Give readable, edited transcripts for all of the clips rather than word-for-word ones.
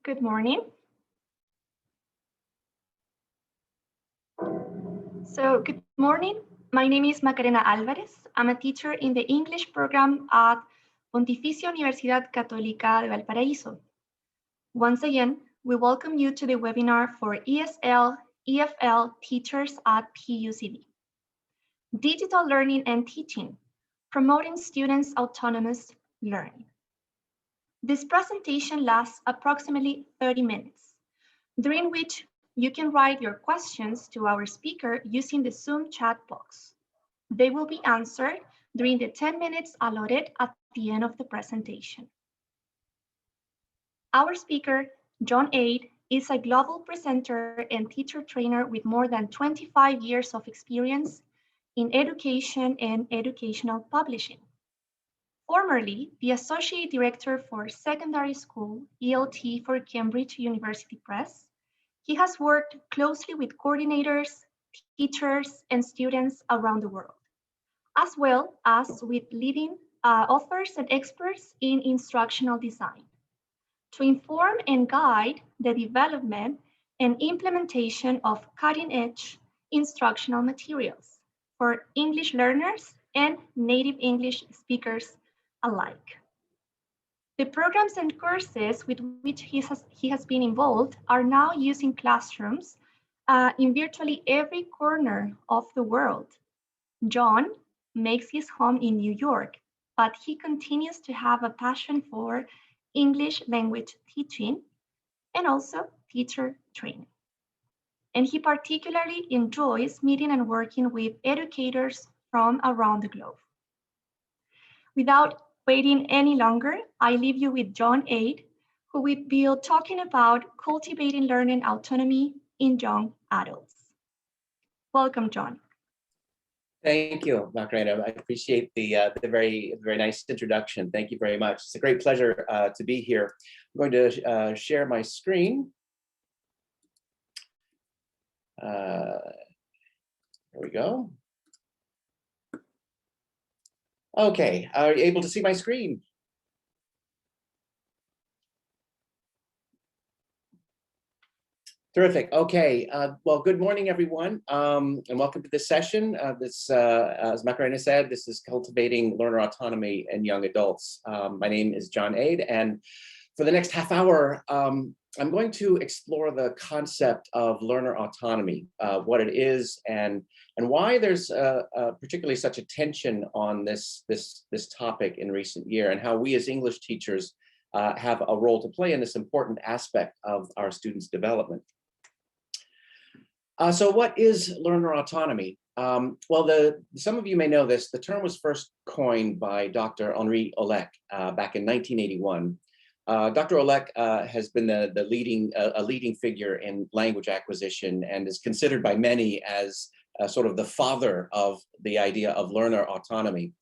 Good morning. Good morning. My name is Macarena Álvarez. I'm a teacher in the English program at Pontificia Universidad Católica de Valparaíso. Once again, we welcome you to the webinar for ESL, EFL teachers at PUCV. Digital Learning and Teaching, Promoting Students' Autonomous Learning. This presentation lasts approximately 30 minutes, during which you can write your questions to our speaker using the Zoom chat box. They will be answered during the 10 minutes allotted at the end of the presentation. Our speaker, John Aid, is a global presenter and teacher trainer with more than 25 years of experience in education and educational publishing. Formerly the Associate Director for Secondary School, ELT for Cambridge University Press, he has worked closely with coordinators, teachers, and students around the world, as well as with leading authors and experts in instructional design, to inform and guide the development and implementation of cutting-edge instructional materials for English learners and native English speakers alike. The programs and courses with which he has been involved are now used in classrooms in virtually every corner of the world. John makes his home in New York, but he continues to have a passion for English language teaching and also teacher training. And he particularly enjoys meeting and working with educators from around the globe. Without waiting any longer, I leave you with John Aid, who will be talking about cultivating learning autonomy in young adults. Welcome, John. Thank you, Macarena. I appreciate the very nice introduction. Thank you very much. It's a great pleasure to be here. I'm going to share my screen. There we go. Okay, are you able to see my screen? Terrific. Okay. Well, good morning, everyone, and welcome to this session. As Macarena said, this is Cultivating Learner Autonomy in Young Adults. My name is John Aid, and for the next half hour, I'm going to explore the concept of learner autonomy, what it is, and why there's particularly such attention on this topic in recent year, and how we as English teachers have a role to play in this important aspect of our students' development. So what is learner autonomy? Well, some of you may know this. The term was first coined by Dr. Henri Olek back in 1981. Dr. Olek has been a leading figure in language acquisition and is considered by many as sort of the father of the idea of learner autonomy.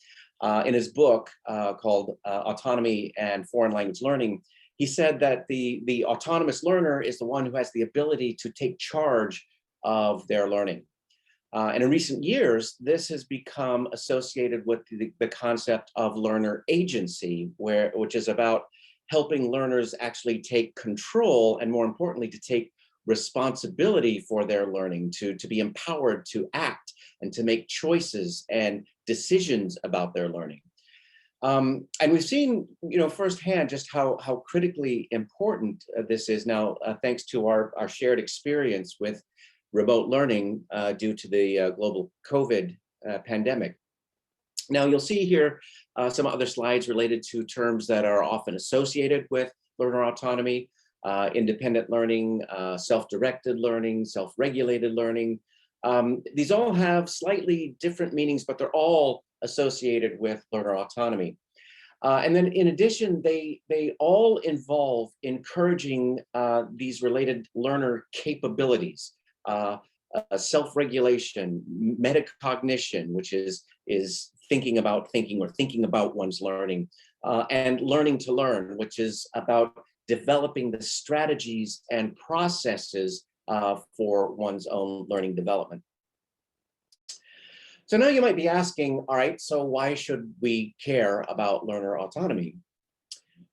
In his book called Autonomy and Foreign Language Learning, he said that the autonomous learner is the one who has the ability to take charge of their learning. And in recent years, this has become associated with the concept of learner agency, which is about helping learners actually take control and, more importantly, to take responsibility for their learning, to be empowered to act and to make choices and decisions about their learning. And we've seen, firsthand just how critically important this is now, thanks to our shared experience with remote learning due to the global COVID pandemic. Now you'll see here some other slides related to terms that are often associated with learner autonomy, independent learning, self-directed learning, self-regulated learning. These all have slightly different meanings, but they're all associated with learner autonomy. And then in addition, they all involve encouraging these related learner capabilities. Self-regulation, metacognition, which is thinking about thinking or thinking about one's learning, and learning to learn, which is about developing the strategies and processes for one's own learning development. So now you might be asking, all right, so why should we care about learner autonomy?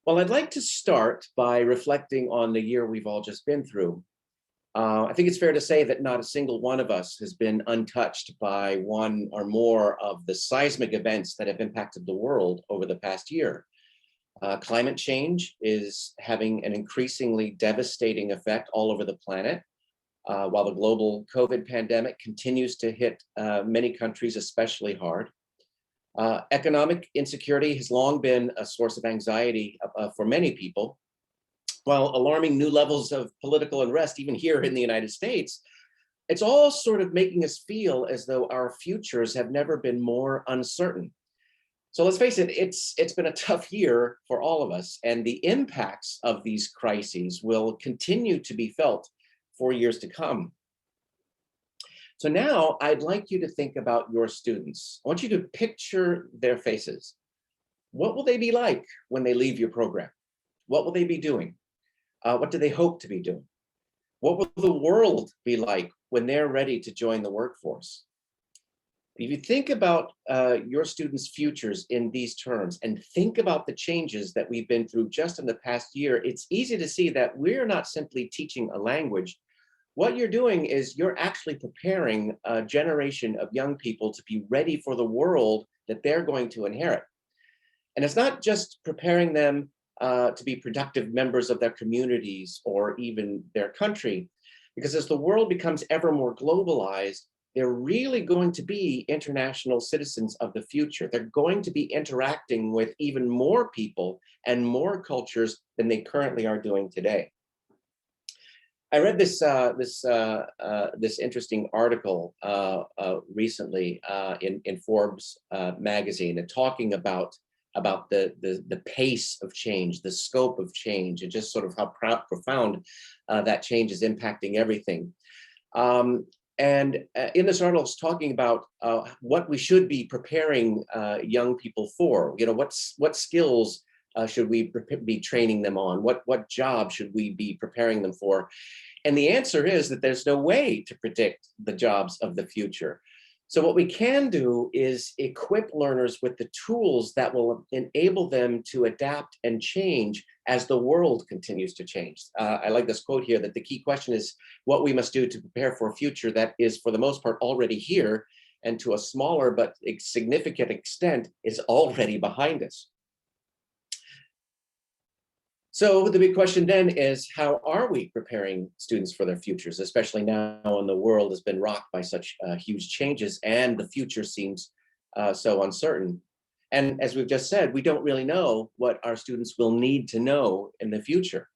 Well, I'd like to start by reflecting on the year we've all just been through. I think it's fair to say that not a single one of us has been untouched by one or more of the seismic events that have impacted the world over the past year. Climate change is having an increasingly devastating effect all over the planet, while the global COVID pandemic continues to hit many countries especially hard. Economic insecurity has long been a source of anxiety for many people, while alarming new levels of political unrest, even here in the United States. It's all sort of making us feel as though our futures have never been more uncertain. So let's face it, it's been a tough year for all of us, and the impacts of these crises will continue to be felt for years to come. So now I'd like you to think about your students. I want you to picture their faces. What will they be like when they leave your program? What will they be doing? What do they hope to be doing? What will the world be like when they're ready to join the workforce? If you think about your students' futures in these terms and think about the changes that we've been through just in the past year, it's easy to see that we're not simply teaching a language. What you're doing is you're actually preparing a generation of young people to be ready for the world that they're going to inherit. And it's not just preparing them to be productive members of their communities or even their country, because as the world becomes ever more globalized, they're really going to be international citizens of the future. They're going to be interacting with even more people and more cultures than they currently are doing today. I read this interesting article recently in Forbes magazine, and talking about the pace of change, the scope of change, and just sort of how profound that change is impacting everything. And in this article, it's talking about what we should be preparing young people for. You know, what skills should we be training them on? What job should we be preparing them for? And the answer is that there's no way to predict the jobs of the future. So what we can do is equip learners with the tools that will enable them to adapt and change as the world continues to change. I like this quote here, that the key question is what we must do to prepare for a future that is, for the most part, already here, and to a smaller but significant extent is already behind us. So the big question then is, how are we preparing students for their futures, especially now when the world has been rocked by such huge changes and the future seems so uncertain? And as we've just said, we don't really know what our students will need to know in the future.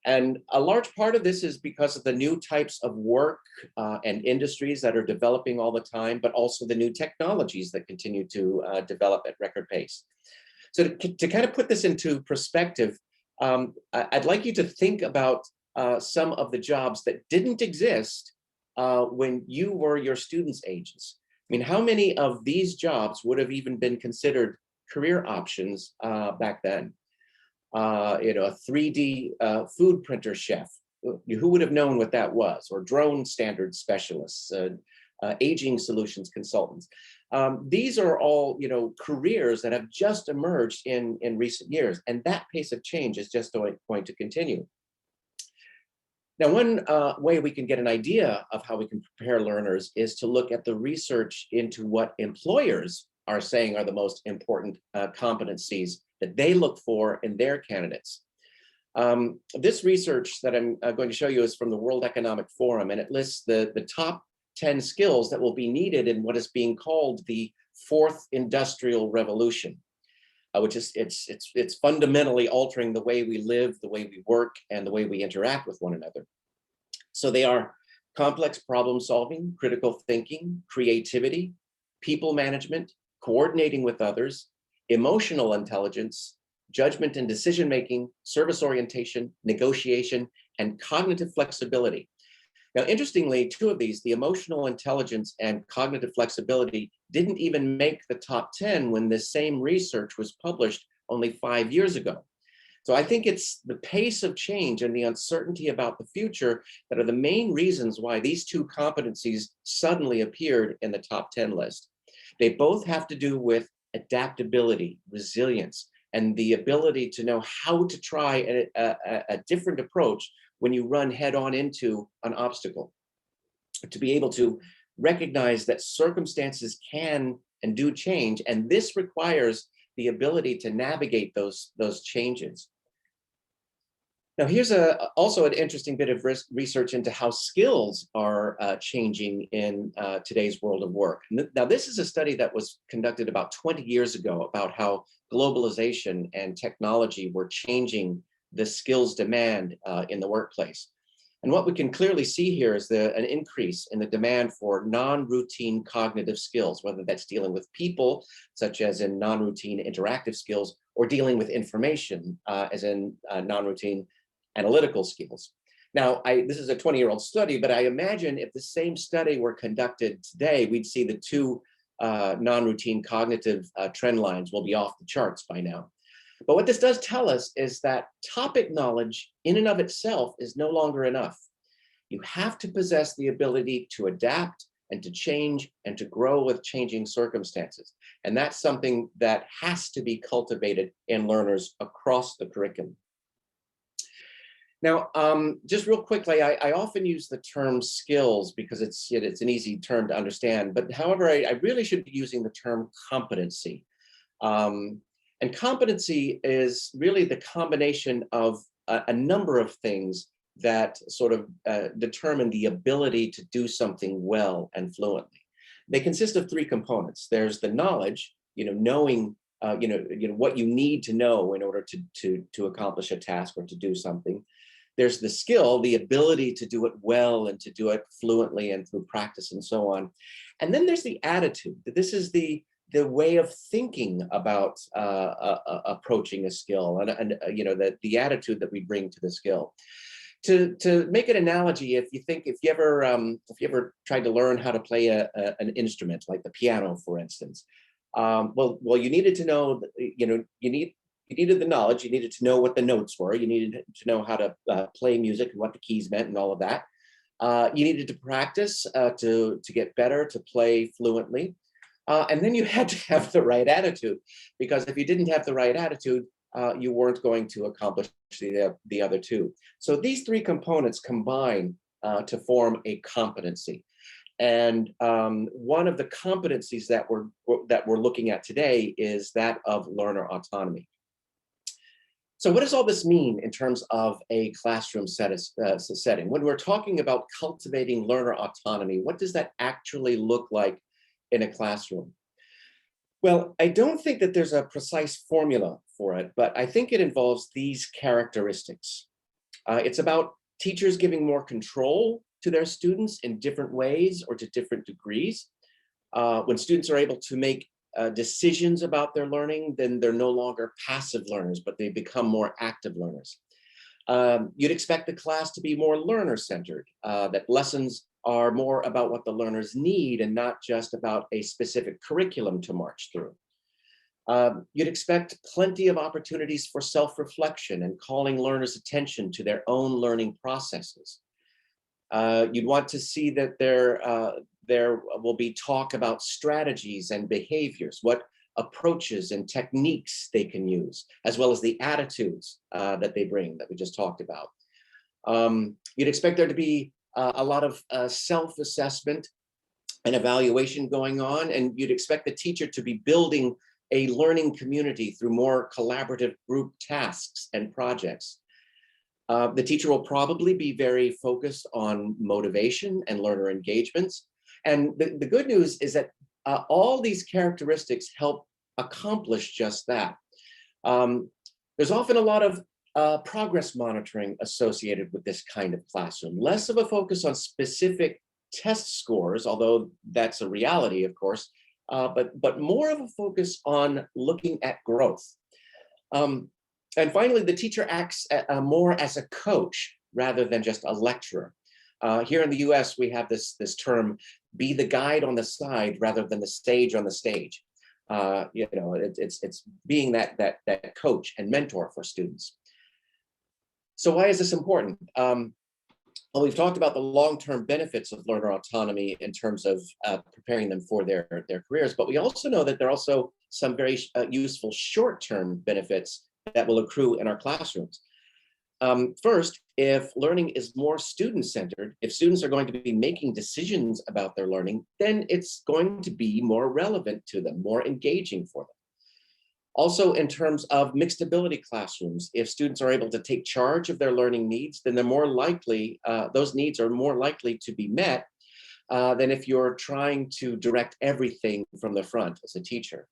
And a large part of this is because of the new types of work and industries that are developing all the time, but also the new technologies that continue to develop at record pace. So to kind of put this into perspective, I'd like you to think about some of the jobs that didn't exist when you were your students' ages. I mean, how many of these jobs would have even been considered career options back then? You know, a 3D food printer chef, who would have known what that was? Or drone standards specialists, aging solutions consultants. These are all, you know, careers that have just emerged in recent years, and that pace of change is just going to continue. Now, one way we can get an idea of how we can prepare learners is to look at the research into what employers are saying are the most important competencies that they look for in their candidates. This research that I'm going to show you is from the World Economic Forum, and it lists the top 10 skills that will be needed in what is being called the fourth industrial revolution, which is it's fundamentally altering the way we live, the way we work, and the way we interact with one another. So they are complex problem solving, critical thinking, creativity, people management, coordinating with others, emotional intelligence, judgment and decision making, service orientation, negotiation, and cognitive flexibility. Now, interestingly, two of these, the emotional intelligence and cognitive flexibility, didn't even make the top 10 when this same research was published only 5 years ago. So I think it's the pace of change and the uncertainty about the future that are the main reasons why these two competencies suddenly appeared in the top 10 list. They both have to do with adaptability, resilience, and the ability to know how to try a different approach when you run head on into an obstacle, to be able to recognize that circumstances can and do change, and this requires the ability to navigate those changes. Now, here's also an interesting bit of research into how skills are changing in today's world of work. Now, this is a study that was conducted about 20 years ago about how globalization and technology were changing the skills demand in the workplace. And what we can clearly see here is an increase in the demand for non-routine cognitive skills, whether that's dealing with people, such as in non-routine interactive skills, or dealing with information, as in non-routine analytical skills. Now, this is a 20-year-old study, but I imagine if the same study were conducted today, we'd see the two non-routine cognitive trend lines will be off the charts by now. But what this does tell us is that topic knowledge in and of itself is no longer enough. You have to possess the ability to adapt and to change and to grow with changing circumstances. And that's something that has to be cultivated in learners across the curriculum. Now, just real quickly, I often use the term skills because it's an easy term to understand, but however, I really should be using the term competency. And competency is really the combination of a number of things that sort of determine the ability to do something well and fluently. They consist of three components. There's the knowledge, knowing what you need to know in order to accomplish a task or to do something. There's the skill, the ability to do it well and to do it fluently and through practice and so on. And then there's the attitude. This is the way of thinking about approaching a skill, and the attitude that we bring to the skill. To make an analogy, if you ever tried to learn how to play an instrument like the piano, for instance, well, you needed to know, you needed the knowledge, you needed to know what the notes were, you needed to know how to play music and what the keys meant and all of that. You needed to practice to get better, to play fluently. And then you had to have the right attitude, because if you didn't have the right attitude, you weren't going to accomplish the other two. So these three components combine to form a competency. And one of the competencies that we're looking at today is that of learner autonomy. So what does all this mean in terms of a classroom setting? When we're talking about cultivating learner autonomy, what does that actually look like in a classroom? Well, I don't think that there's a precise formula for it, but I think it involves these characteristics. It's about teachers giving more control to their students in different ways or to different degrees. When students are able to make decisions about their learning, then they're no longer passive learners, but they become more active learners. You'd expect the class to be more learner-centered, that lessons are more about what the learners need and not just about a specific curriculum to march through. You'd expect plenty of opportunities for self-reflection and calling learners' attention to their own learning processes. You'd want to see that there will be talk about strategies and behaviors, what approaches and techniques they can use, as well as the attitudes that they bring that we just talked about. You'd expect there to be a lot of self-assessment and evaluation going on, and you'd expect the teacher to be building a learning community through more collaborative group tasks and projects. The teacher will probably be very focused on motivation and learner engagements. And the good news is that all these characteristics help accomplish just that. There's often a lot of progress monitoring associated with this kind of classroom, less of a focus on specific test scores, although that's a reality, of course, but more of a focus on looking at growth. And finally, the teacher acts more as a coach rather than just a lecturer. Here in the US, we have this term, be the guide on the side rather than the sage on the stage. It's being that coach and mentor for students. So why is this important? Well, we've talked about the long-term benefits of learner autonomy in terms of preparing them for their careers, but we also know that there are also some very useful short-term benefits that will accrue in our classrooms. First, if learning is more student-centered, if students are going to be making decisions about their learning, then it's going to be more relevant to them, more engaging for them. Also, in terms of mixed ability classrooms, if students are able to take charge of their learning needs, then they're more likely, those needs are more likely to be met than if you're trying to direct everything from the front as a teacher.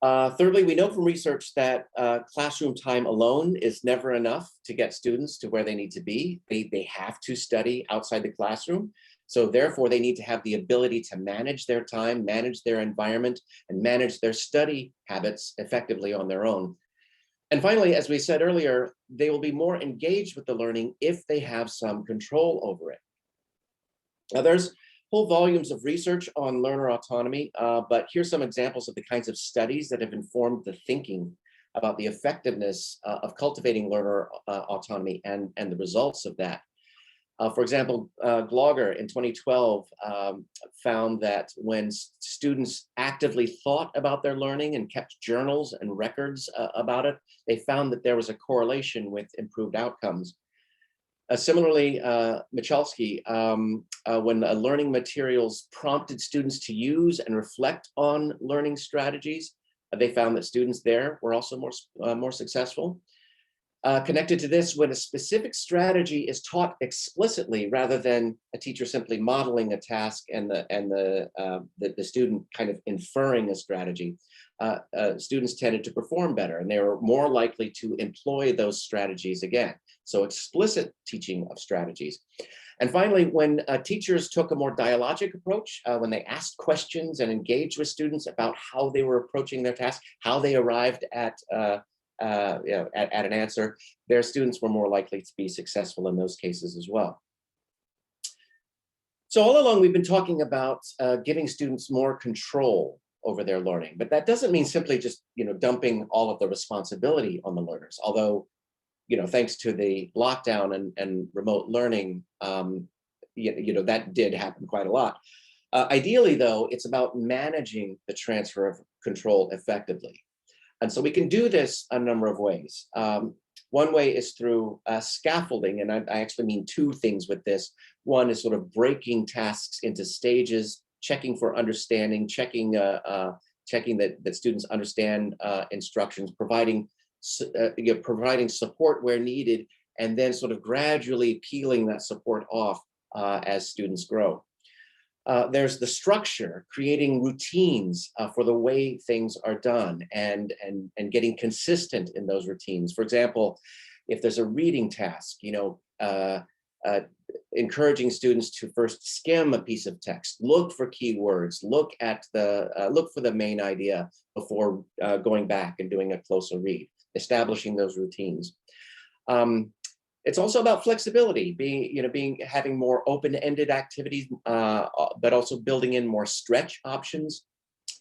Thirdly, we know from research that classroom time alone is never enough to get students to where they need to be. They have to study outside the classroom. So therefore, they need to have the ability to manage their time, manage their environment, and manage their study habits effectively on their own. And finally, as we said earlier, they will be more engaged with the learning if they have some control over it. Now, there's whole volumes of research on learner autonomy, but here's some examples of the kinds of studies that have informed the thinking about the effectiveness of cultivating learner autonomy and the results of that. For example, Glogger in 2012 found that when students actively thought about their learning and kept journals and records about it, they found that there was a correlation with improved outcomes. Similarly, Michalski, when learning materials prompted students to use and reflect on learning strategies, they found that students there were also more successful. Connected to this, when a specific strategy is taught explicitly rather than a teacher simply modeling a task and the student kind of inferring a strategy, students tended to perform better and they were more likely to employ those strategies again. So explicit teaching of strategies. And finally, when teachers took a more dialogic approach, when they asked questions and engaged with students about how they were approaching their task, how they arrived at an answer, their students were more likely to be successful in those cases as well. So all along, we've been talking about giving students more control over their learning, but that doesn't mean simply just dumping all of the responsibility on the learners. Although, thanks to the lockdown and remote learning, that did happen quite a lot. Ideally, though, it's about managing the transfer of control effectively. And so we can do this a number of ways. One way is through scaffolding, and I actually mean two things with this. One is sort of breaking tasks into stages, checking for understanding, checking that students understand instructions, providing support where needed, and then sort of gradually peeling that support off as students grow. There's the structure, creating routines for the way things are done and getting consistent in those routines. For example, if there's a reading task, encouraging students to first skim a piece of text, look for keywords, look for the main idea before going back and doing a closer read, establishing those routines. It's also about flexibility, having more open-ended activities, but also building in more stretch options,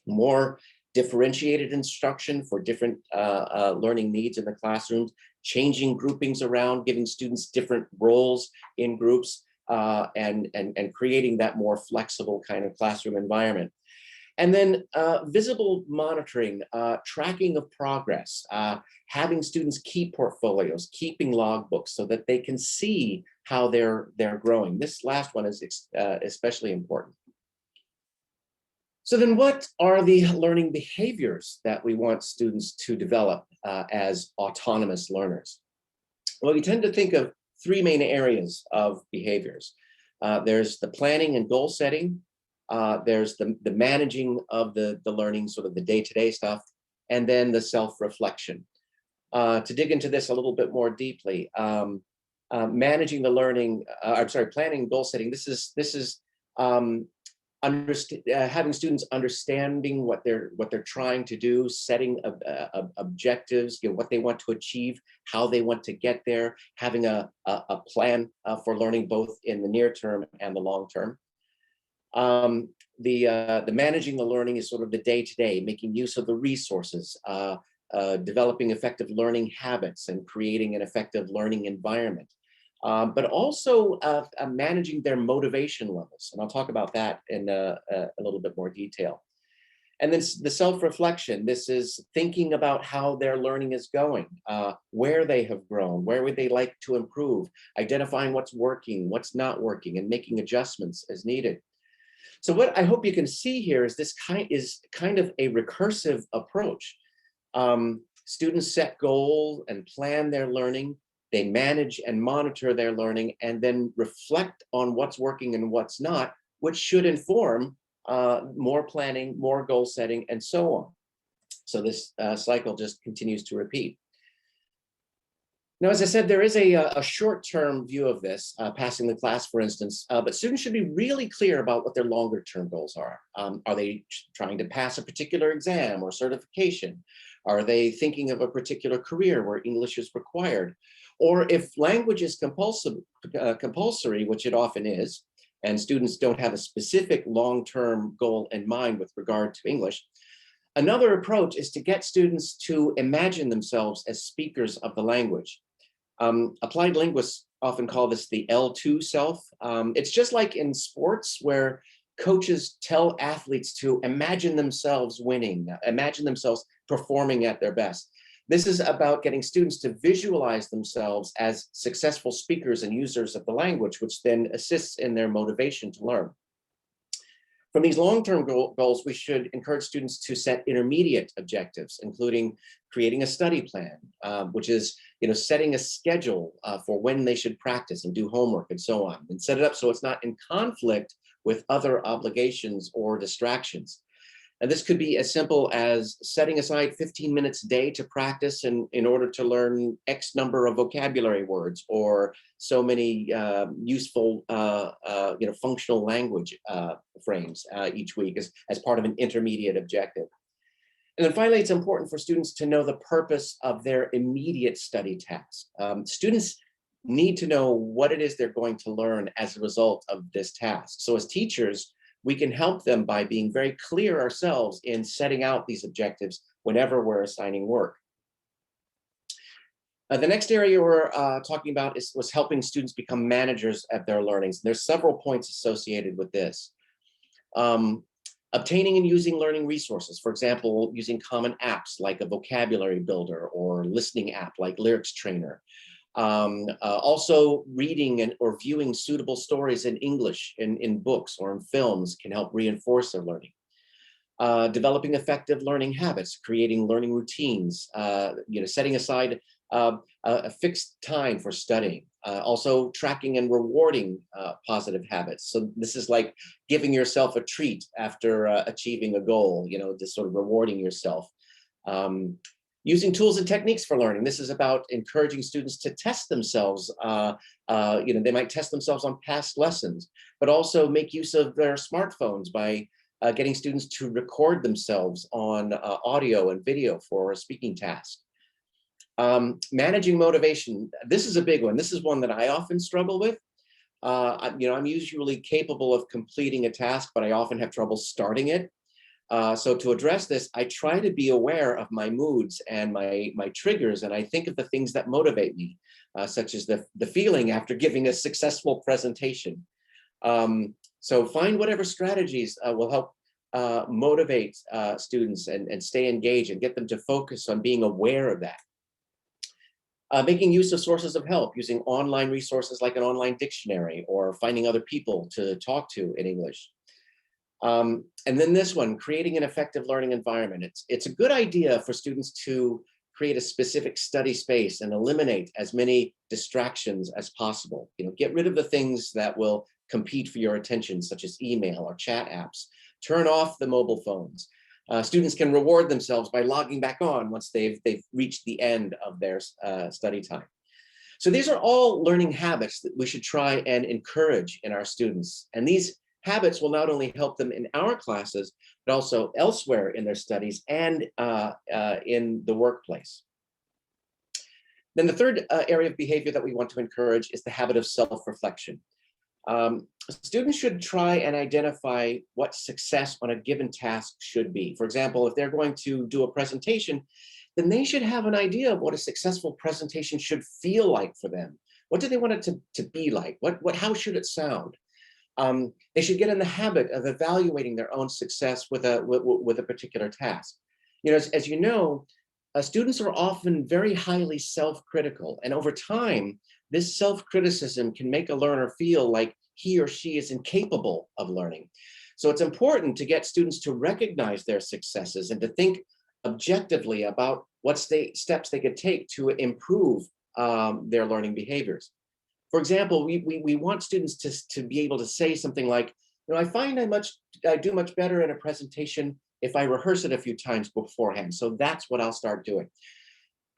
more differentiated instruction for different learning needs in the classrooms, changing groupings around, giving students different roles in groups, and creating that more flexible kind of classroom environment. And then visible monitoring, tracking of progress, having students keep portfolios, keeping logbooks so that they can see how they're growing. This last one is especially important. So then what are the learning behaviors that we want students to develop as autonomous learners? Well, we tend to think of three main areas of behaviors. There's the planning and goal setting. There's the managing of the learning, sort of the day-to-day stuff, and then the self-reflection. To dig into this a little bit more deeply, managing the learning, planning and goal setting. This is having students understanding what they're trying to do, setting objectives, what they want to achieve, how they want to get there, having a plan for learning both in the near term and the long term. The managing the learning is sort of the day-to-day, making use of the resources, developing effective learning habits and creating an effective learning environment, but also managing their motivation levels. And I'll talk about that in a little bit more detail. And then the self-reflection, this is thinking about how their learning is going, where they have grown, where would they like to improve, identifying what's working, what's not working, and making adjustments as needed. So what I hope you can see here is this kind of a recursive approach. Students set goals and plan their learning, they manage and monitor their learning, and then reflect on what's working and what's not, which should inform more planning, more goal setting, and so on. So this cycle just continues to repeat. Now, as I said, there is a short-term view of this, passing the class, for instance, but students should be really clear about what their longer-term goals are. Are they trying to pass a particular exam or certification? Are they thinking of a particular career where English is required? Or if language is compulsory, which it often is, and students don't have a specific long-term goal in mind with regard to English, another approach is to get students to imagine themselves as speakers of the language. Applied linguists often call this the L2 self. It's just like in sports where coaches tell athletes to imagine themselves winning, imagine themselves performing at their best. This is about getting students to visualize themselves as successful speakers and users of the language, which then assists in their motivation to learn. From these long-term goals, we should encourage students to set intermediate objectives, including creating a study plan, which is setting a schedule for when they should practice and do homework and so on, and set it up so it's not in conflict with other obligations or distractions. And this could be as simple as setting aside 15 minutes a day to practice in order to learn X number of vocabulary words or so many useful functional language frames each week as part of an intermediate objective. And then finally, it's important for students to know the purpose of their immediate study task. Students need to know what it is they're going to learn as a result of this task. So as teachers, we can help them by being very clear ourselves in setting out these objectives whenever we're assigning work. The next area we're talking about was helping students become managers of their learnings. There's several points associated with this. Obtaining and using learning resources, for example, using common apps like a vocabulary builder or listening app like Lyrics Trainer. Also reading or viewing suitable stories in English in books or in films can help reinforce their learning. Developing effective learning habits, creating learning routines, setting aside a fixed time for studying. Also tracking and rewarding positive habits. So this is like giving yourself a treat after achieving a goal, just sort of rewarding yourself. Using tools and techniques for learning. This is about encouraging students to test themselves. They might test themselves on past lessons, but also make use of their smartphones by getting students to record themselves on audio and video for a speaking task. Managing motivation. This is a big one. This is one that I often struggle with. I'm usually capable of completing a task, but I often have trouble starting it. So to address this, I try to be aware of my moods and my triggers, and I think of the things that motivate me, such as the feeling after giving a successful presentation. So find whatever strategies will help motivate students and stay engaged and get them to focus on being aware of that. Making use of sources of help, using online resources like an online dictionary or finding other people to talk to in English. And then this one, creating an effective learning environment. It's a good idea for students to create a specific study space and eliminate as many distractions as possible. Get rid of the things that will compete for your attention, such as email or chat apps. Turn off the mobile phones. Students can reward themselves by logging back on once they've reached the end of their study time. So these are all learning habits that we should try and encourage in our students. And these habits will not only help them in our classes, but also elsewhere in their studies and in the workplace. Then the third area of behavior that we want to encourage is the habit of self-reflection. Students should try and identify what success on a given task should be. For example, if they're going to do a presentation, then they should have an idea of what a successful presentation should feel like for them. What do they want it to be like? How should it sound? They should get in the habit of evaluating their own success with a particular task. You know, as you know, students are often very highly self-critical, and over time, this self-criticism can make a learner feel like he or she is incapable of learning. So it's important to get students to recognize their successes and to think objectively about what steps they could take to improve their learning behaviors. For example, we want students to be able to say something like, you know, I find I do much better in a presentation if I rehearse it a few times beforehand. So that's what I'll start doing.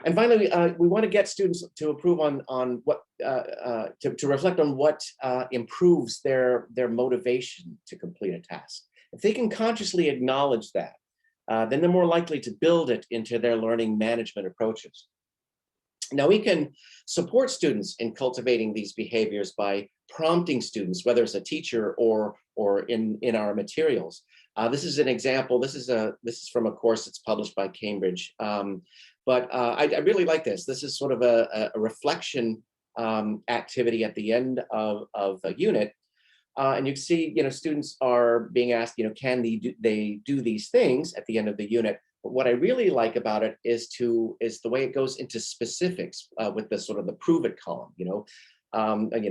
And finally, we want to get students to improve on what, to reflect on what improves their motivation to complete a task. If they can consciously acknowledge that, then they're more likely to build it into their learning management approaches. Now, we can support students in cultivating these behaviors by prompting students, whether it's a teacher or in our materials. This is an example. This is from a course that's published by Cambridge. But I really like this. This is sort of a reflection activity at the end of a unit. And you can see, you know, students are being asked, you know, can they do these things at the end of the unit? But what I really like about it is the way it goes into specifics with the sort of the prove it column, you know,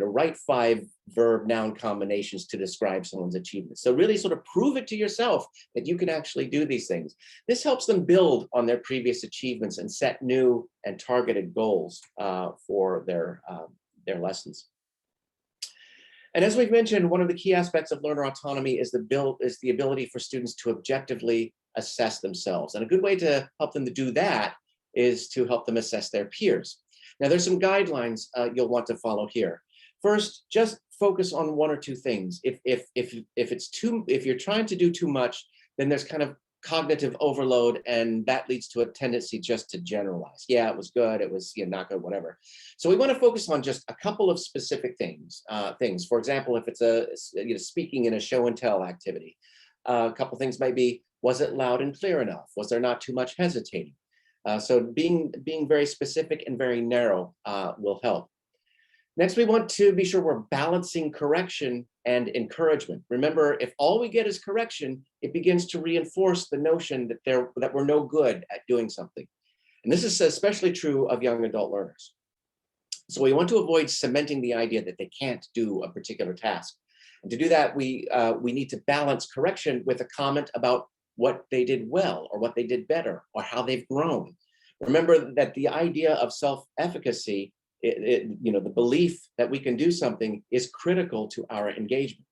write 5 verb noun combinations to describe someone's achievements. So really sort of prove it to yourself that you can actually do these things. This helps them build on their previous achievements and set new and targeted goals for their lessons. And as we've mentioned, one of the key aspects of learner autonomy is the ability for students to objectively assess themselves. And a good way to help them to do that is to help them assess their peers. Now, there's some guidelines you'll want to follow here. First, just focus on 1 or 2 things. If you're trying to do too much, then there's kind of cognitive overload, and that leads to a tendency just to generalize. Yeah, it was good, it was not good, whatever. So we want to focus on just a couple of specific things. For example, if it's speaking in a show and tell activity, a couple things might be, was it loud and clear enough? Was there not too much hesitating? So being very specific and very narrow will help. Next, we want to be sure we're balancing correction and encouragement. Remember, if all we get is correction, it begins to reinforce the notion that we're no good at doing something. And this is especially true of young adult learners. So we want to avoid cementing the idea that they can't do a particular task. And to do that, we need to balance correction with a comment about what they did well, or what they did better, or how they've grown. Remember that the idea of self-efficacy, the belief that we can do something, is critical to our engagement.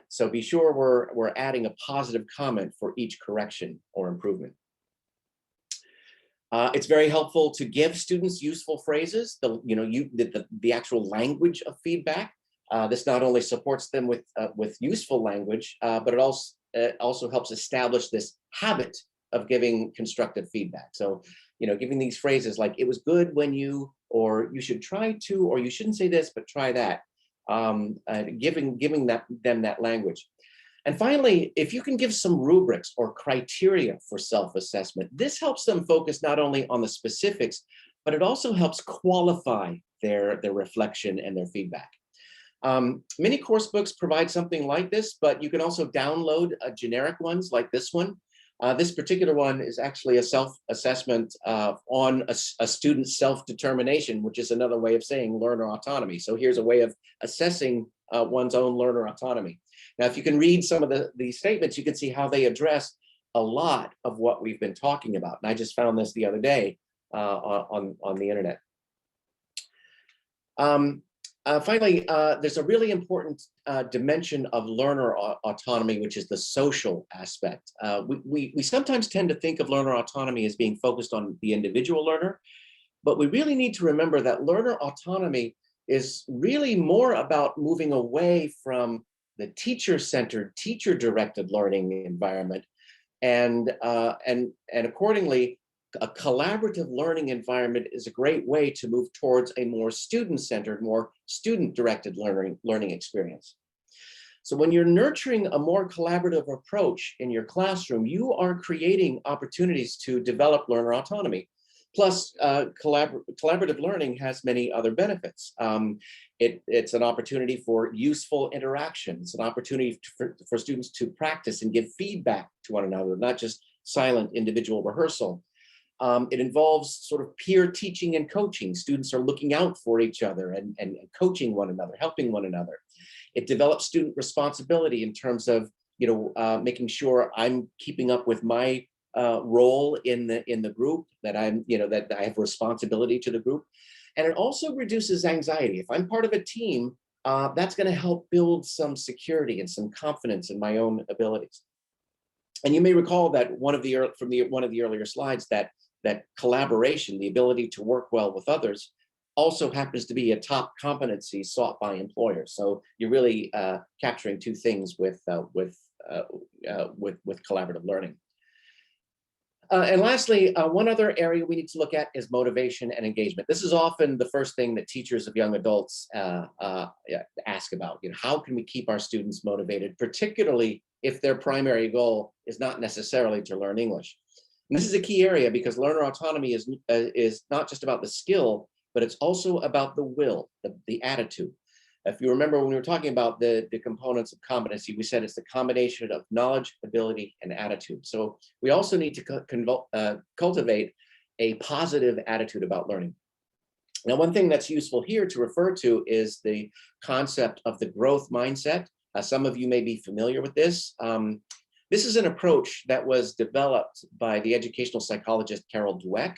So be sure we're adding a positive comment for each correction or improvement. It's very helpful to give students useful phrases, the actual language of feedback. This not only supports them with useful language, but it also helps establish this habit of giving constructive feedback. So, giving these phrases like, it was good when you, or you should try to, or you shouldn't say this, but try that, giving them that language. And finally, if you can give some rubrics or criteria for self-assessment, this helps them focus not only on the specifics, but it also helps qualify their reflection and their feedback. Many course books provide something like this, but you can also download generic ones like this one. This particular one is actually a self-assessment on a student's self-determination, which is another way of saying learner autonomy. So here's a way of assessing one's own learner autonomy. Now, if you can read some of the statements, you can see how they address a lot of what we've been talking about. And I just found this the other day on the internet. Finally, there's a really important dimension of learner autonomy, which is the social aspect. We sometimes tend to think of learner autonomy as being focused on the individual learner, but we really need to remember that learner autonomy is really more about moving away from the teacher-centered, teacher-directed learning environment, and accordingly, a collaborative learning environment is a great way to move towards a more student-centered, more student-directed learning experience. So when you're nurturing a more collaborative approach in your classroom, you are creating opportunities to develop learner autonomy. Plus, collaborative learning has many other benefits. It's an opportunity for useful interaction. It's an opportunity for students to practice and give feedback to one another, not just silent individual rehearsal. It involves sort of peer teaching and coaching. Students are looking out for each other and coaching one another, helping one another. It develops student responsibility in terms of, making sure I'm keeping up with my role in the group, that that I have responsibility to the group. And it also reduces anxiety. If I'm part of a team, that's going to help build some security and some confidence in my own abilities. And you may recall that one of the earlier slides, that collaboration, the ability to work well with others, also happens to be a top competency sought by employers. So you're really capturing two things with collaborative learning. And lastly, one other area we need to look at is motivation and engagement. This is often the first thing that teachers of young adults ask about. How can we keep our students motivated, particularly if their primary goal is not necessarily to learn English? And this is a key area because learner autonomy is not just about the skill, but it's also about the will, the attitude. If you remember when we were talking about the components of competency, we said it's the combination of knowledge, ability, and attitude. So we also need to cultivate a positive attitude about learning. Now, one thing that's useful here to refer to is the concept of the growth mindset. Some of you may be familiar with this. This is an approach that was developed by the educational psychologist Carol Dweck,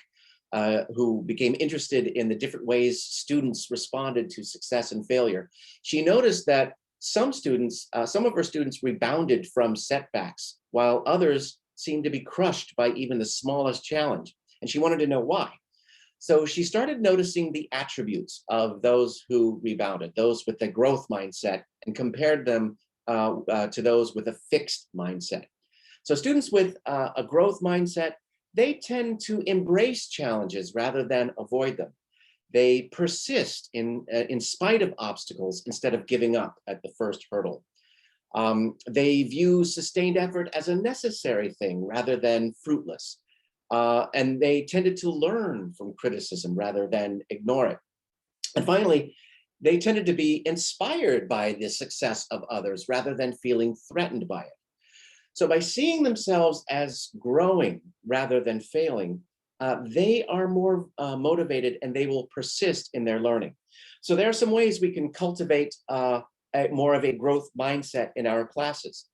who became interested in the different ways students responded to success and failure. She noticed that some of her students rebounded from setbacks, while others seemed to be crushed by even the smallest challenge. And she wanted to know why. So she started noticing the attributes of those who rebounded, those with the growth mindset, and compared them to those with a fixed mindset. So students with a growth mindset, they tend to embrace challenges rather than avoid them. They persist in spite of obstacles instead of giving up at the first hurdle. They view sustained effort as a necessary thing rather than fruitless. And they tended to learn from criticism rather than ignore it. And finally, they tended to be inspired by the success of others rather than feeling threatened by it. So by seeing themselves as growing rather than failing, they are more motivated and they will persist in their learning. So there are some ways we can cultivate more of a growth mindset in our classes.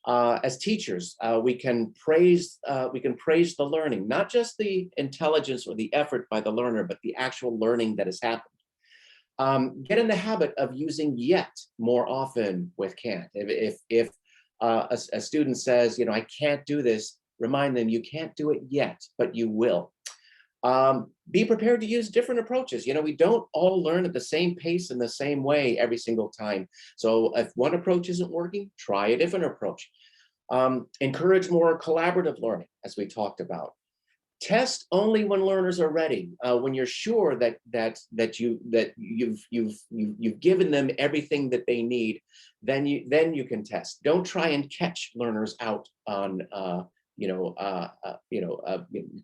As teachers, we can praise the learning, not just the intelligence or the effort by the learner, but the actual learning that has happened. Get in the habit of using yet more often with can't. If a student says, I can't do this, remind them you can't do it yet, but you will. Be prepared to use different approaches. We don't all learn at the same pace in the same way every single time. So if one approach isn't working, try a different approach. Encourage more collaborative learning, as we talked about. Test only when learners are ready. When you're sure that you've given them everything that they need, then you can test. Don't try and catch learners out on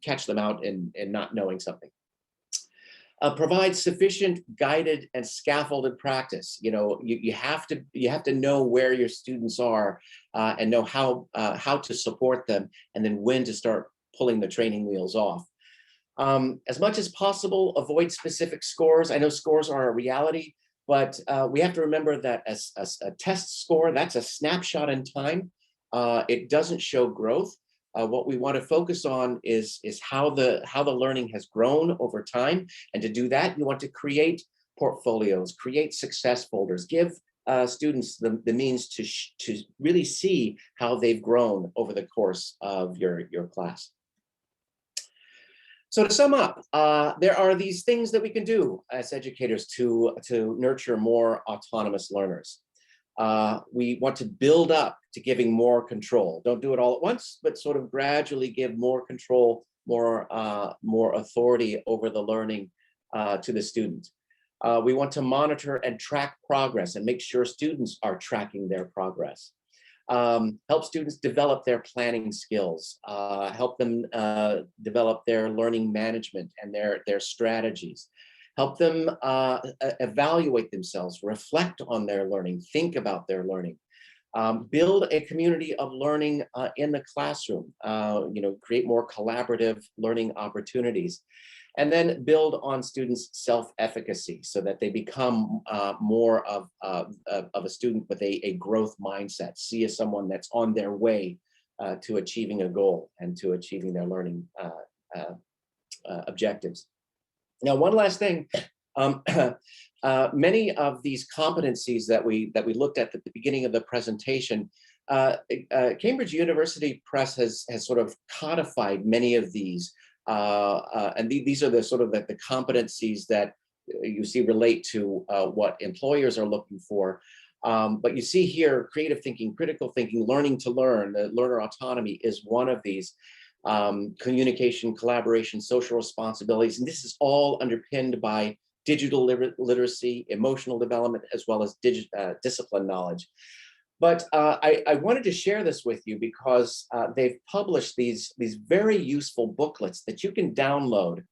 catch them out in not knowing something. Provide sufficient guided and scaffolded practice. You have to know where your students are and know how to support them, and then when to start pulling the training wheels off. As much as possible, avoid specific scores. I know scores are a reality, but we have to remember that as a test score, that's a snapshot in time. It doesn't show growth. What we want to focus on is how the learning has grown over time. And to do that, you want to create portfolios, create success folders, give students the means to really see how they've grown over the course of your class. So to sum up, there are these things that we can do as educators to nurture more autonomous learners. We want to build up to giving more control. Don't do it all at once, but sort of gradually give more control, more authority over the learning to the student. We want to monitor and track progress and make sure students are tracking their progress. Help students develop their planning skills, help them develop their learning management and their strategies. help them evaluate themselves, reflect on their learning, think about their learning. Build a community of learning in the classroom, create more collaborative learning opportunities, and then build on students' self-efficacy so that they become more of a student with a growth mindset, see as someone that's on their way to achieving a goal and to achieving their learning objectives. Now, one last thing. Many of these competencies that we looked at the beginning of the presentation, Cambridge University Press has sort of codified many of these, and these are the sort of the competencies that you see relate to what employers are looking for. But you see here, creative thinking, critical thinking, learning to learn, the learner autonomy is one of these. Communication, collaboration, social responsibilities, and this is all underpinned by digital literacy, emotional development, as well as discipline knowledge. But I wanted to share this with you because they've published these very useful booklets that you can download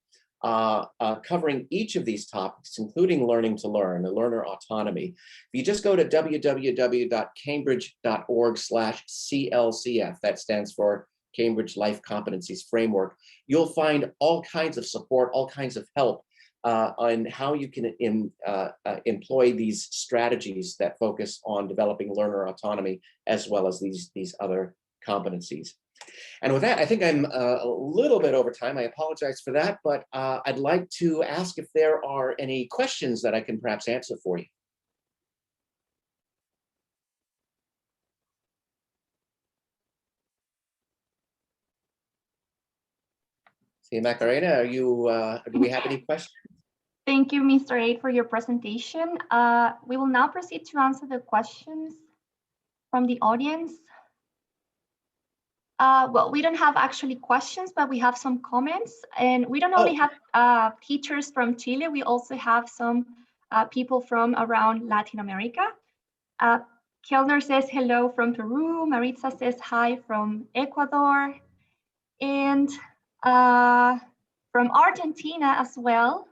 covering each of these topics, including learning to learn, the learner autonomy. If you just go to www.cambridge.org/CLCF, that stands for Cambridge Life Competencies Framework, you'll find all kinds of support, all kinds of help on how you can employ these strategies that focus on developing learner autonomy, as well as these other competencies. And with that, I think I'm a little bit over time. I apologize for that, but I'd like to ask if there are any questions that I can perhaps answer for you. See, Macarena, do we have any questions? Thank you, Mr. A, for your presentation. We will now proceed to answer the questions from the audience. Well, we don't have actually questions, but we have some comments. And we don't only have teachers from Chile, we also have some people from around Latin America. Kellner says hello from Peru. Maritza says hi from Ecuador. And from Argentina as well.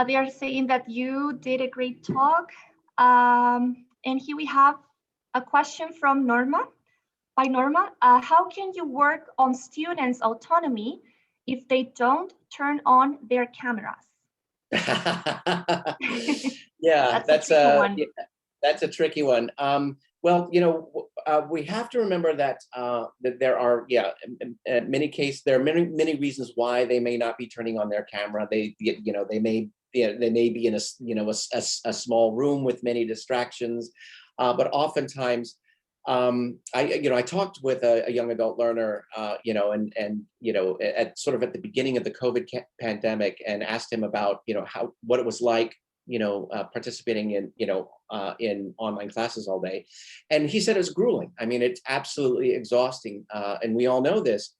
They are saying that you did a great talk. And here we have a question from Norma. By Norma, how can you work on students' autonomy if they don't turn on their cameras? Yeah, that's a tricky one. Well, we have to remember that that there are, in many cases, there are many reasons why they may not be turning on their camera. They may be in a small room with many distractions, but oftentimes, I talked with a young adult learner, at the beginning of the COVID pandemic, and asked him about what it was like participating in online classes all day, and he said it was grueling. I mean, it's absolutely exhausting, and we all know this,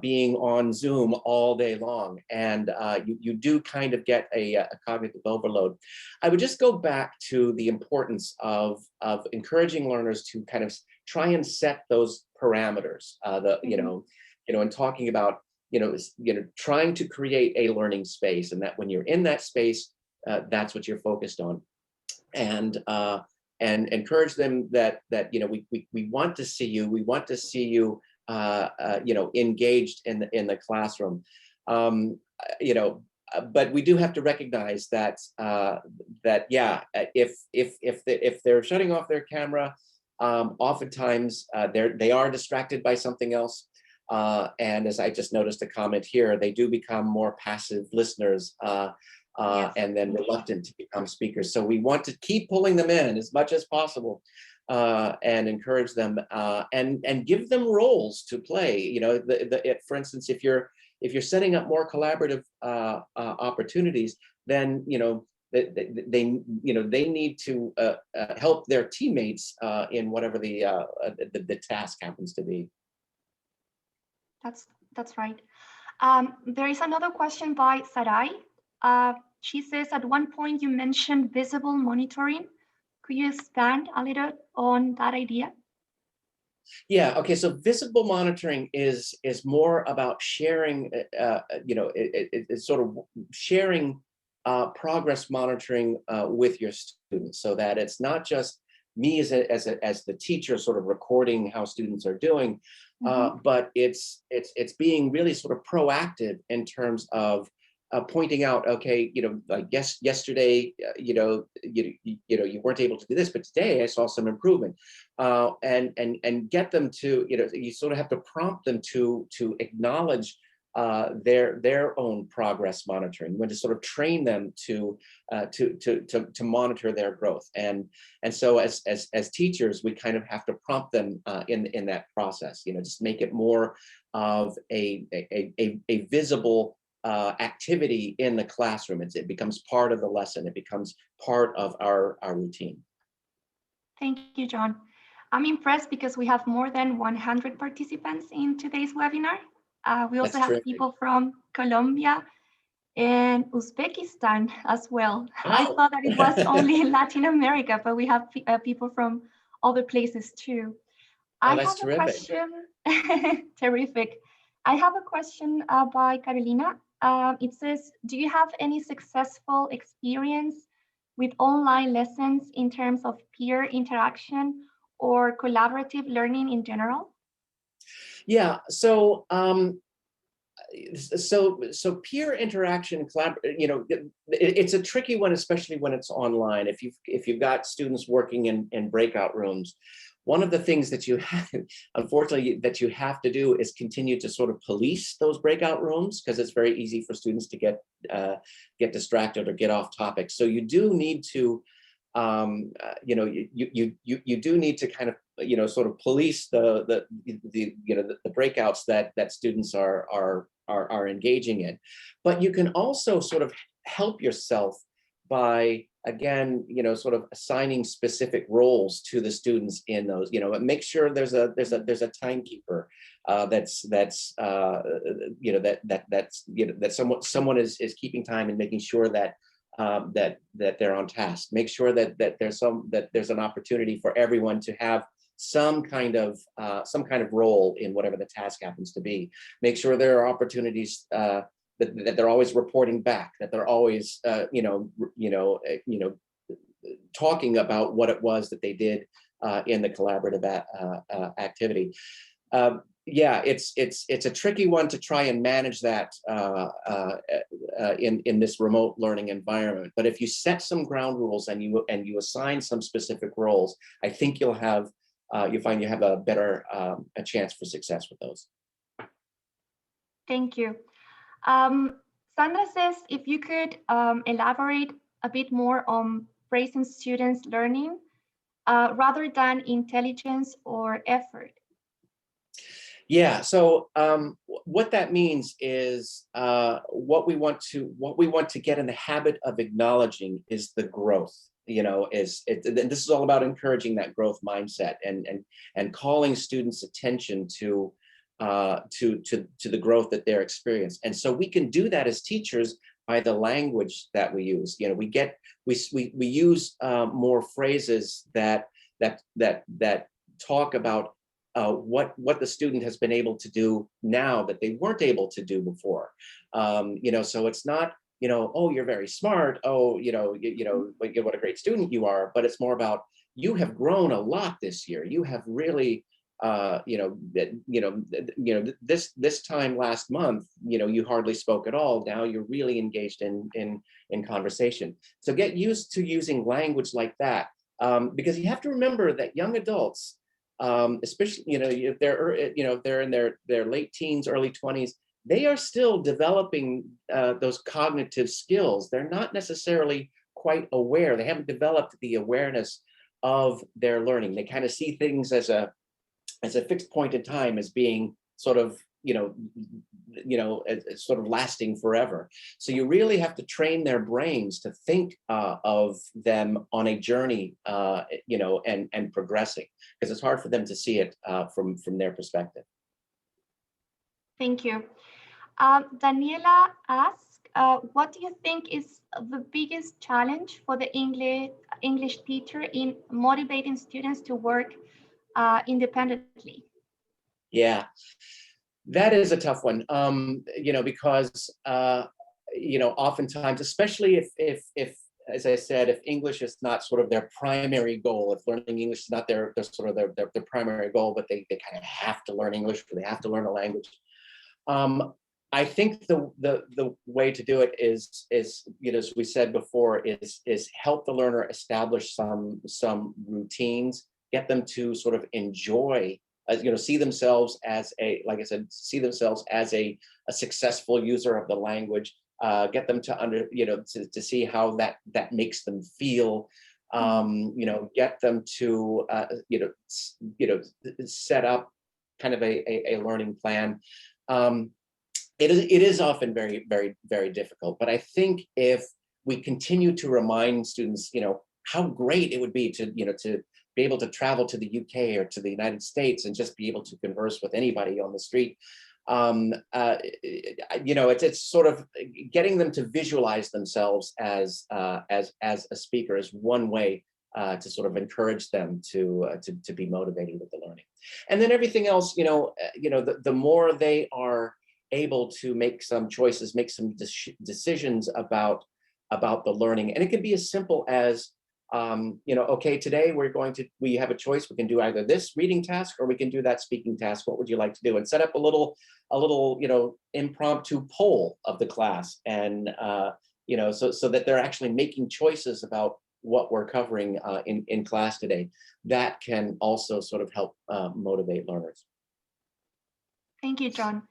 being on Zoom all day long, and you do kind of get a cognitive overload. I would just go back to the importance of encouraging learners to kind of try and set those parameters. And talking about trying to create a learning space, and that when you're in that space, that's what you're focused on, and encourage them that we want to see you. We want to see you engaged in the classroom. But we do have to recognize that if they're shutting off their camera, oftentimes they are distracted by something else. And as I just noticed a comment here, they do become more passive listeners. Yes. And then reluctant to become speakers. So we want to keep pulling them in as much as possible, and encourage them, and give them roles to play. For instance, if you're setting up more collaborative opportunities, then they need to help their teammates in whatever the task happens to be. That's right. There is another question by Sarai. She says, at one point you mentioned visible monitoring. Could you expand a little on that idea? Yeah, okay, so visible monitoring is more about sharing, it's sort of sharing progress monitoring with your students, so that it's not just me as the teacher sort of recording how students are doing, but it's being really sort of proactive in terms of pointing out, okay, like yesterday, you weren't able to do this, but today I saw some improvement, and get them to, you sort of have to prompt them to acknowledge their own progress monitoring, when to sort of train them to monitor their growth, and so as teachers, we kind of have to prompt them in that process, just make it more of a visible activity in the classroom. It becomes part of the lesson. It becomes part of our routine. Thank you, John. I'm impressed because we have more than 100 participants in today's webinar. We also have people from Colombia and Uzbekistan as well. Oh. I thought that it was only in Latin America, but we have people from other places too. I have a question. Terrific. I have a question by Carolina. It says, do you have any successful experience with online lessons in terms of peer interaction or collaborative learning in general? Yeah, so peer interaction, it's a tricky one, especially when it's online. If you've got students working in breakout rooms, one of the things that you have, unfortunately, that you have to do is continue to sort of police those breakout rooms, because it's very easy for students to get distracted or get off topic. So you do need to, you do need to kind of, sort of police the breakouts that students are engaging in. But you can also sort of help yourself by, again, sort of assigning specific roles to the students in those, make sure there's a timekeeper that someone is keeping time and making sure that they're on task. Make sure that there's an opportunity for everyone to have some kind of role in whatever the task happens to be. Make sure there are opportunities that they're always reporting back, that they're always talking about what it was that they did in the collaborative activity. Yeah, it's a tricky one to try and manage that in this remote learning environment. But if you set some ground rules and you assign some specific roles, I think you'll find you have a better a chance for success with those. Thank you. Sandra says, if you could elaborate a bit more on praising students' learning rather than intelligence or effort. Yeah, so what that means is what we want to get in the habit of acknowledging is the growth. This is all about encouraging that growth mindset and calling students' attention to the growth that they're experiencing. And so we can do that as teachers by the language that we use. We use more phrases that talk about what the student has been able to do now that they weren't able to do before. So it's not, oh, you're very smart. Oh, what a great student you are. But it's more about, you have grown a lot this year. You have really, this time last month, you hardly spoke at all. Now you're really engaged in conversation. So get used to using language like that, because you have to remember that young adults, especially if they're in their late teens, early 20s, they are still developing those cognitive skills. They're not necessarily quite aware. They haven't developed the awareness of their learning. They kind of see things as a fixed point in time, as being sort of sort of lasting forever. So you really have to train their brains to think of them on a journey, and progressing, because it's hard for them to see it from their perspective. Thank you. Daniela asks, what do you think is the biggest challenge for the English teacher in motivating students to work independently? Yeah, that is a tough one, because oftentimes, especially if as I said, if English is not sort of their primary goal, if learning English is not their sort of their primary goal, but they kind of have to learn English, or they have to learn a language. I think the way to do it is as we said before, is help the learner establish some routines, get them to sort of enjoy, see themselves as like I said, see themselves as a successful user of the language. Get them to to see how that makes them feel. Get them to set up kind of a learning plan. It is often very, very, very difficult, but I think if we continue to remind students, how great it would be to be able to travel to the UK or to the United States and just be able to converse with anybody on the street. It's sort of getting them to visualize themselves as a speaker is one way to sort of encourage them to be motivated with the learning. And then everything else, the more they are able to make some choices, make some decisions about the learning, and it can be as simple as okay, today we have a choice. We can do either this reading task or we can do that speaking task. What would you like to do? And set up a little impromptu poll of the class, and so that they're actually making choices about what we're covering in class today. That can also sort of help motivate learners. Thank you, John.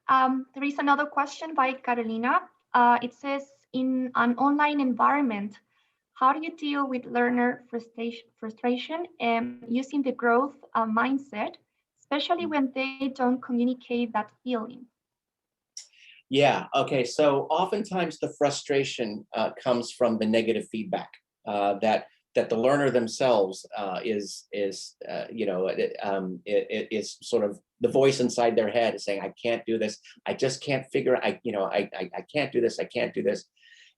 There is another question by Carolina. It says, in an online environment, how do you deal with learner frustration using the growth mindset, especially when they don't communicate that feeling? Yeah, okay, so oftentimes the frustration comes from the negative feedback that the learner themselves is sort of the voice inside their head is saying, I can't do this, I just can't figure, I can't do this, I can't do this.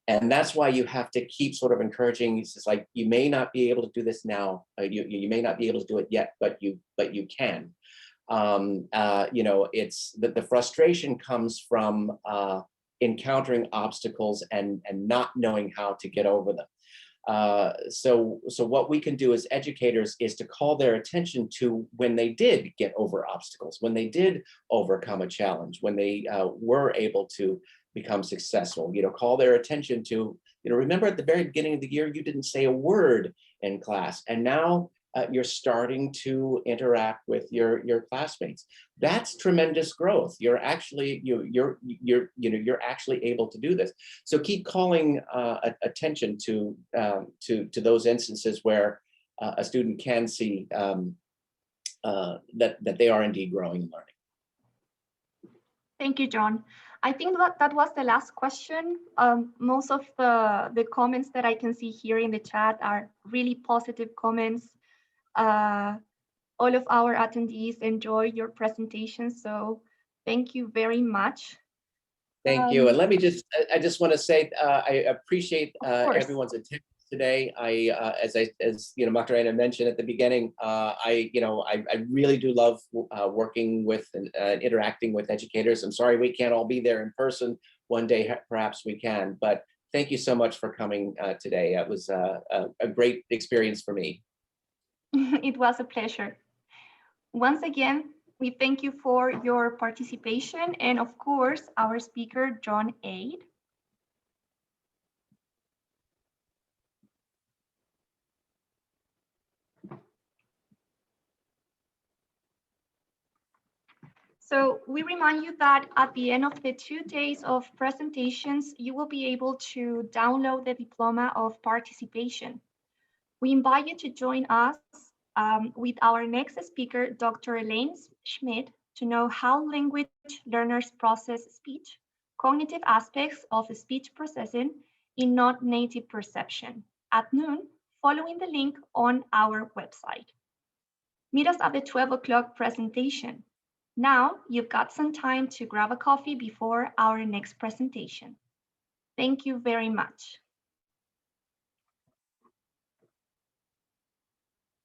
And that's why you have to keep sort of encouraging. It's just like, you may not be able to do this now, you may not be able to do it yet, but you can. It's the frustration comes from encountering obstacles and not knowing how to get over them. So what we can do as educators is to call their attention to when they did get over obstacles, when they did overcome a challenge, when they were able to become successful. Call their attention to, remember at the very beginning of the year, you didn't say a word in class, and now you're starting to interact with your classmates. That's tremendous growth. You're actually you're actually able to do this. So keep calling attention to those instances where a student can see that they are indeed growing and learning. Thank you, John. I think that was the last question. Most of the comments that I can see here in the chat are really positive comments. All of our attendees enjoy your presentation, so thank you very much. Thank you. And I just want to say, I appreciate everyone's attendance today. As Macarena mentioned at the beginning, I really do love working with and interacting with educators. I'm sorry we can't all be there in person. One day, perhaps we can, but thank you so much for coming today. It was a great experience for me. It was a pleasure. Once again, we thank you for your participation, and of course, our speaker, John Aid. So we remind you that at the end of the 2 days of presentations, you will be able to download the diploma of participation. We invite you to join us with our next speaker, Dr. Elaine Schmidt, to know how language learners process speech, cognitive aspects of speech processing in non-native perception at noon, following the link on our website. Meet us at the 12 o'clock presentation. Now you've got some time to grab a coffee before our next presentation. Thank you very much.